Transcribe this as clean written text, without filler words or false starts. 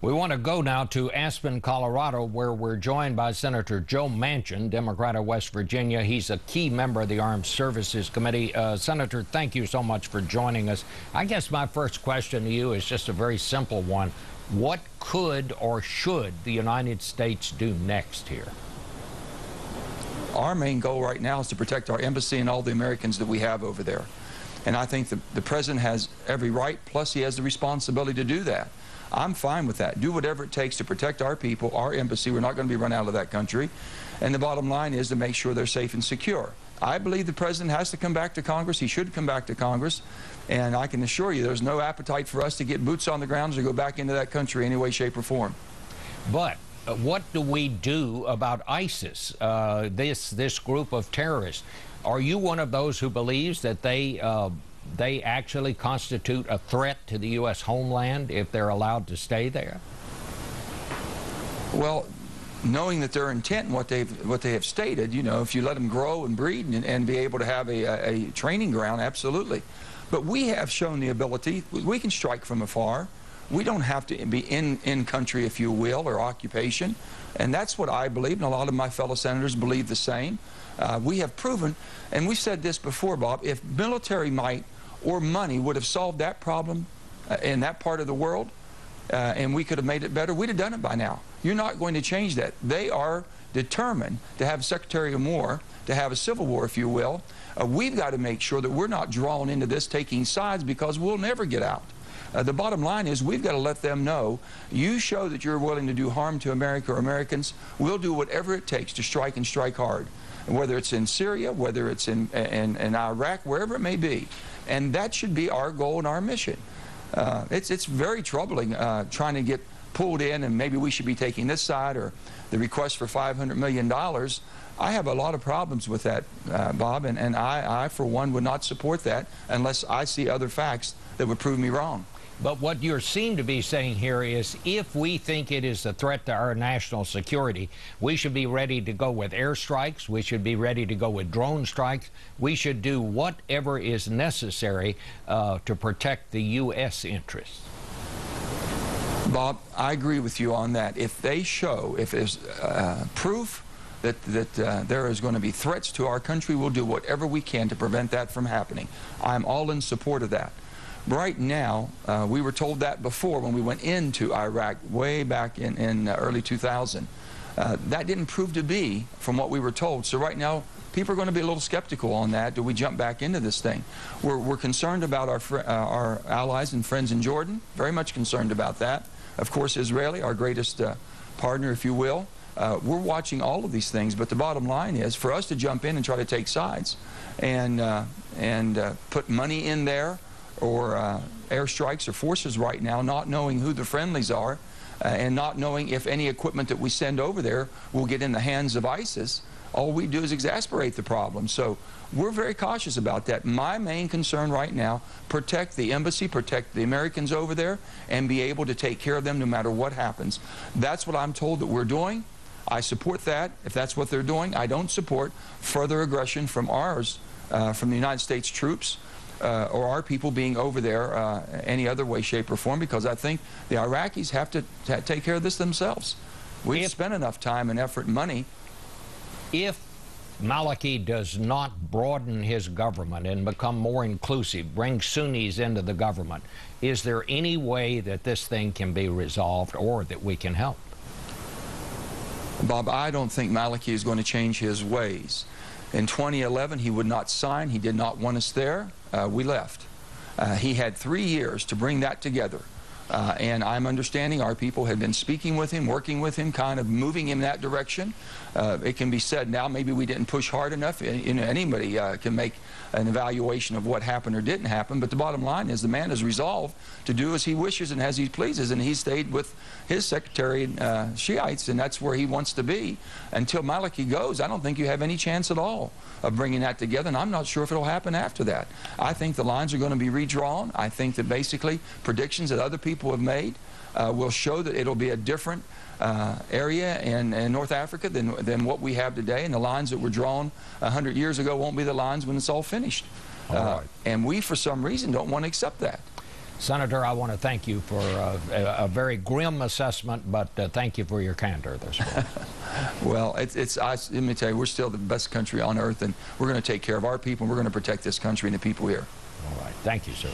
We want to go now to Aspen, Colorado, where we're joined by Senator Joe Manchin, Democrat of West Virginia. He's a key member of the Armed Services Committee. Senator, thank you so much for joining us. I guess my first question to you is just a very simple one. What could or should the United States do next here? Our main goal right now is to protect our embassy and all the Americans that we have over there. And I think the president has every right, plus he has the responsibility to do that. I'm fine with that. Do whatever it takes to protect our people, our embassy. We're not going to be run out of that country. And the bottom line is to make sure they're safe and secure. I believe the president has to come back to Congress. He should come back to Congress. And I can assure you there's no appetite for us to get boots on the ground or go back into that country any way, shape, or form. But what do we do about ISIS, this group of terrorists? Are you one of those who believes that they actually constitute a threat to the U.S. homeland if they're allowed to stay there? Well, knowing that their intent and what they have stated, you know, if you let them grow and breed and be able to have a training ground, absolutely. But we have shown the ability. We can strike from afar. We don't have to be in country, if you will, or occupation. And that's what I believe, and a lot of my fellow senators believe the same. We have proven, and we've said this before, Bob, if military might or money would have solved that problem in that part of the world, and we could have made it better, we'd have done it by now. You're not going to change that. They are determined to have a Secretary of War, to have a civil war, if you will. We've got to make sure that we're not drawn into this taking sides, because we'll never get out. The bottom line is we've got to let them know, you show that you're willing to do harm to America or Americans, we'll do whatever it takes to strike and strike hard. Whether it's in Syria, whether it's in Iraq, wherever it may be. And that should be our goal and our mission. It's very troubling trying to get pulled in, and maybe we should be taking this side, or the request for $500 million. I have a lot of problems with that, Bob, and I, for one, would not support that unless I see other facts that would prove me wrong. But what you seem to be saying here is, if we think it is a threat to our national security, we should be ready to go with airstrikes, we should be ready to go with drone strikes, we should do whatever is necessary to protect the U.S. interests. Bob, I agree with you on that. If they show, if there's proof that there is going to be threats to our country, we'll do whatever we can to prevent that from happening. I'm all in support of that. Right now, we were told that before when we went into Iraq way back in early 2000. That didn't prove to be from what we were told. So right now, people are going to be a little skeptical on that. Do we jump back into this thing? We're concerned about our allies and friends in Jordan, very much concerned about that. Of course, Israeli, our greatest partner, if you will. We're watching all of these things, but the bottom line is for us to jump in and try to take sides and put money in there, or airstrikes or forces right now, not knowing who the friendlies are and not knowing if any equipment that we send over there will get in the hands of ISIS, all we do is exasperate the problem. So we're very cautious about that. My main concern right now, protect the embassy, protect the Americans over there, and be able to take care of them no matter what happens. That's what I'm told that we're doing. I support that. If that's what they're doing, I don't support further aggression from from the United States troops, or our people being over there any other way, shape, or form, because I think the Iraqis have to take care of this themselves. We've spent enough time and effort and money. If Maliki does not broaden his government and become more inclusive, bring Sunnis into the government, is there any way that this thing can be resolved or that we can help? Bob, I don't think Maliki is going to change his ways. In 2011, he would not sign. He did not want us there. We left. He had 3 years to bring that together. And I'm understanding our people had been speaking with him, working with him, kind of moving in that direction. It can be said now maybe we didn't push hard enough. You know, anybody can make an evaluation of what happened or didn't happen, but the bottom line is the man is resolved to do as he wishes and as he pleases, and he stayed with his sectarian Shiites, and that's where he wants to be. Until Maliki goes, I don't think you have any chance at all of bringing that together, and I'm not sure if it'll happen after that. I think the lines are going to be redrawn. I think that basically predictions that other people have made will show that it'll be a different area in North Africa than what we have today, and the lines that were drawn 100 years ago won't be the lines when it's all finished. All right. And we, for some reason, don't want to accept that. Senator, I want to thank you for a very grim assessment, but thank you for your candor this morning. Well, let me tell you, we're still the best country on earth, and we're going to take care of our people, and we're going to protect this country and the people here. All right. Thank you, sir.